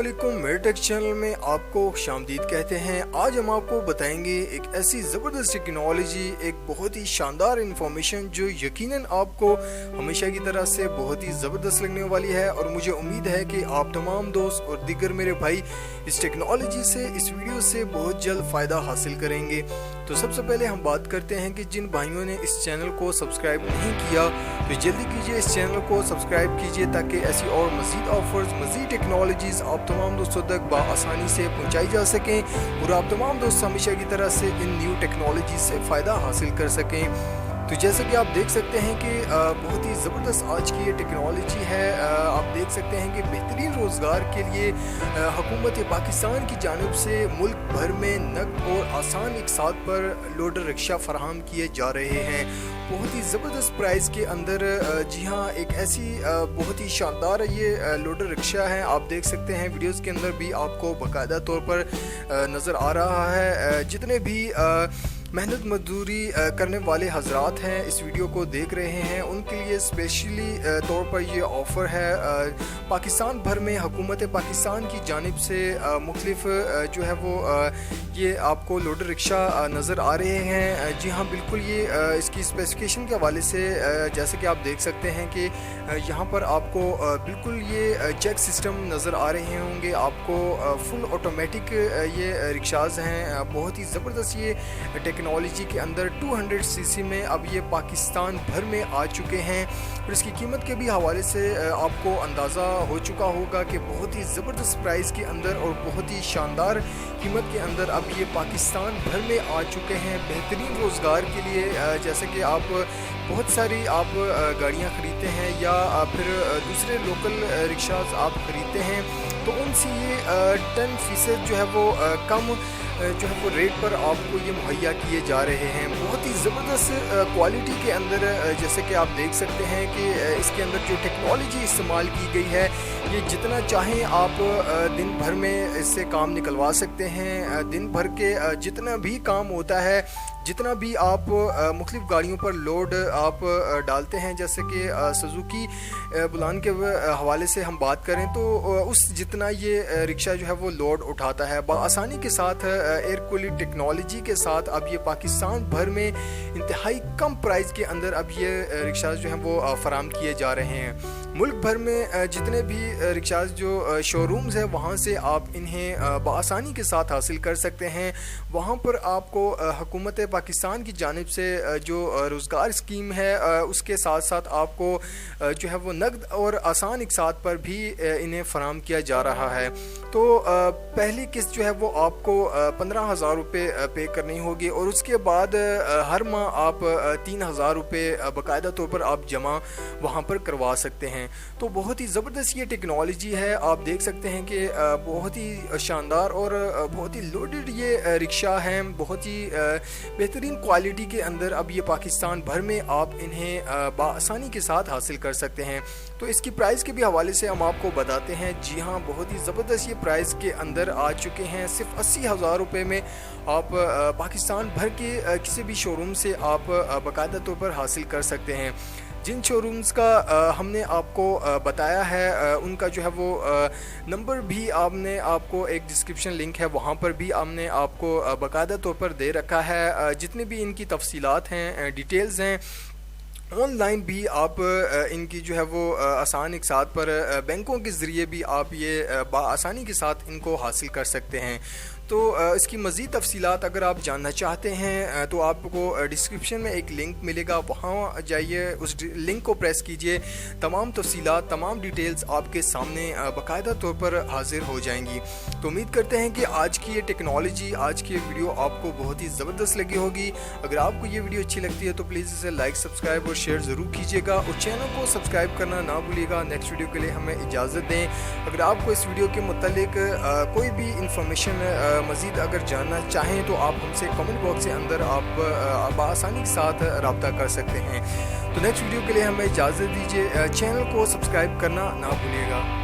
अस्सलामुअलैकुम। मेरे take channel में आपको खुशामदीद कहते हैं। आज हम आपको बताएंगे एक ऐसी ज़बरदस्त टेक्नोलॉजी, एक बहुत ही शानदार इन्फॉर्मेशन जो यकीनन आपको हमेशा की तरह से बहुत ही ज़बरदस्त लगने वाली है, और मुझे उम्मीद है कि आप तमाम दोस्त और दीगर मेरे भाई इस टेक्नोलॉजी से, इस वीडियो से बहुत जल्द फ़ायदा हासिल करेंगे। तो सबसे पहले हम बात करते हैं कि जिन भाइयों ने इस चैनल को सब्सक्राइब नहीं किया तो जल्दी कीजिए, इस चैनल को सब्सक्राइब कीजिए ताकि ऐसी और मज़ीद ऑफर्स, मज़ीद टेक्नोलॉजीज़ आप तमाम दोस्तों तक बआसानी से पहुंचाई जा सकें और आप तमाम दोस्त हमेशा की तरह से इन न्यू टेक्नोलॉजी से फ़ायदा हासिल कर सकें। तो जैसे कि आप देख सकते हैं कि बहुत ही ज़बरदस्त आज की ये टेक्नोलॉजी है। आप देख सकते हैं कि बेहतरीन रोज़गार के लिए हुकूमत पाकिस्तान की जानिब से मुल्क भर में नकद और आसान इकसात पर लोडर रिक्शा फराहम किए जा रहे हैं बहुत ही ज़बरदस्त प्राइस के अंदर। जी हाँ, एक ऐसी बहुत ही शानदार ये लोडर रिक्शा है। आप देख सकते हैं वीडियोज़ के अंदर भी आपको बाकायदा तौर पर नज़र आ रहा है। जितने भी मेहनत मजदूरी करने वाले हजरात हैं इस वीडियो को देख रहे हैं, उनके लिए स्पेशली तौर पर ये ऑफ़र है। पाकिस्तान भर में हुकूमत पाकिस्तान की जानिब से मुख्तलिफ जो है वो ये आपको लोडर रिक्शा नज़र आ रहे हैं। जी हाँ, बिल्कुल ये इसकी स्पेसिफिकेशन के हवाले से जैसे कि आप देख सकते हैं कि यहाँ पर आपको बिल्कुल ये चेक सिस्टम नज़र आ रहे होंगे। आपको फुल ऑटोमेटिक ये रिक्शाज़ हैं। बहुत ही ज़बरदस्त ये टेक्नोलॉजी के अंदर 200 सीसी में अब ये पाकिस्तान भर में आ चुके हैं, और इसकी कीमत के भी हवाले से आपको अंदाज़ा हो चुका होगा कि बहुत ही ज़बरदस्त प्राइस के अंदर और बहुत ही शानदार कीमत के अंदर अब ये पाकिस्तान भर में आ चुके हैं बेहतरीन रोज़गार के लिए। जैसे कि आप बहुत सारी आप गाड़ियाँ ख़रीदते हैं या फिर दूसरे लोकल रिक्शाज आप ख़रीदते हैं तो उनसे ये 10% जो है वो कम जो है वो रेट पर आपको ये मुहैया किए जा रहे हैं बहुत ही ज़बरदस्त क्वालिटी के अंदर। जैसे कि आप देख सकते हैं कि इसके अंदर जो टेक्नोलॉजी इस्तेमाल की गई है, ये जितना चाहें आप दिन भर में इससे काम निकलवा सकते हैं। दिन भर के जितना भी काम होता है, जितना भी आप मुख्तलिफ गाड़ियों पर लोड आप डालते हैं, जैसे कि सुजुकी बुलान के हवाले से हम बात करें तो उस जितना ये रिक्शा जो है वो लोड उठाता है बआसानी के साथ एयर कूल्ड टेक्नोलॉजी के साथ। अब ये पाकिस्तान भर में इंतहाई कम प्राइस के अंदर अब ये रिक्शाज जो हैं वो फराम किए जा रहे हैं। मुल्क भर में जितने भी रिक्शाज जो शोरूम्स हैं वहाँ से आप इन्हें बआसानी के साथ हासिल कर सकते हैं। वहाँ पर आपको हुकूमत पाकिस्तान की जानिब से जो रोज़गार स्कीम है उसके साथ साथ आपको जो है वो नकद और आसान इकसात पर भी इन्हें फराम किया जा रहा है। तो पहली किस्त जो है वो आपको 15,000 रुपये पे करनी होगी, और उसके बाद हर माह आप 3,000 रुपये बाकायदा तौर पर आप जमा वहाँ पर करवा सकते हैं। तो बहुत ही ज़बरदस्त ये टेक्नोलॉजी है। आप देख सकते हैं कि बहुत ही शानदार और बहुत ही लोडेड ये रिक्शा हैं, बहुत ही बेहतरीन क्वालिटी के अंदर। अब ये पाकिस्तान भर में आप इन्हें बआसानी के साथ हासिल कर सकते हैं। तो इसकी प्राइस के भी हवाले से हम आपको बताते हैं। जी हाँ, बहुत ही ज़बरदस्त ये प्राइस के अंदर आ चुके हैं। सिर्फ 80,000 रुपये में आप पाकिस्तान भर के किसी भी शोरूम से आप बाकायदा तौर पर हासिल कर सकते हैं। जिन शोरूम्स का हमने आपको बताया है उनका जो है वो नंबर भी आपने आपको एक डिस्क्रिप्शन लिंक है वहाँ पर भी हमने आपको बाकायदा तौर पर दे रखा है। जितनी भी इनकी तफसीलात हैं, डिटेल्स हैं, ऑनलाइन भी आप इनकी जो है वो आसान इकसात पर बैंकों के ज़रिए भी आप ये बआसानी के साथ इनको हासिल कर सकते हैं। तो इसकी मज़ीद तफसीलात अगर आप जानना चाहते हैं तो आपको डिस्क्रिप्शन में एक लिंक मिलेगा, वहाँ जाइए, उस लिंक को प्रेस कीजिए। तमाम तफसीलात, तमाम डिटेल्स आपके सामने बाकायदा तौर पर हाजिर हो जाएंगी। तो उम्मीद करते हैं कि आज की ये टेक्नोलॉजी, आज की वीडियो आपको बहुत ही ज़बरदस्त लगी होगी। अगर आपको ये वीडियो अच्छी लगती है तो प्लीज़ इसे लाइक, सब्सक्राइब और शेयर ज़रूर कीजिएगा, और चैनल को सब्सक्राइब करना ना भूलिएगा। नेक्स्ट वीडियो के लिए हमें इजाज़त दें। अगर आपको इस वीडियो के मुतालिक कोई भी इंफॉर्मेशन मज़ीद अगर जानना चाहें तो आप हमसे कमेंट बॉक्स के अंदर आप आसानी के साथ रब्ता कर सकते हैं। तो नेक्स्ट वीडियो के लिए हमें इजाज़त दीजिए। चैनल को सब्सक्राइब करना ना भूलिएगा।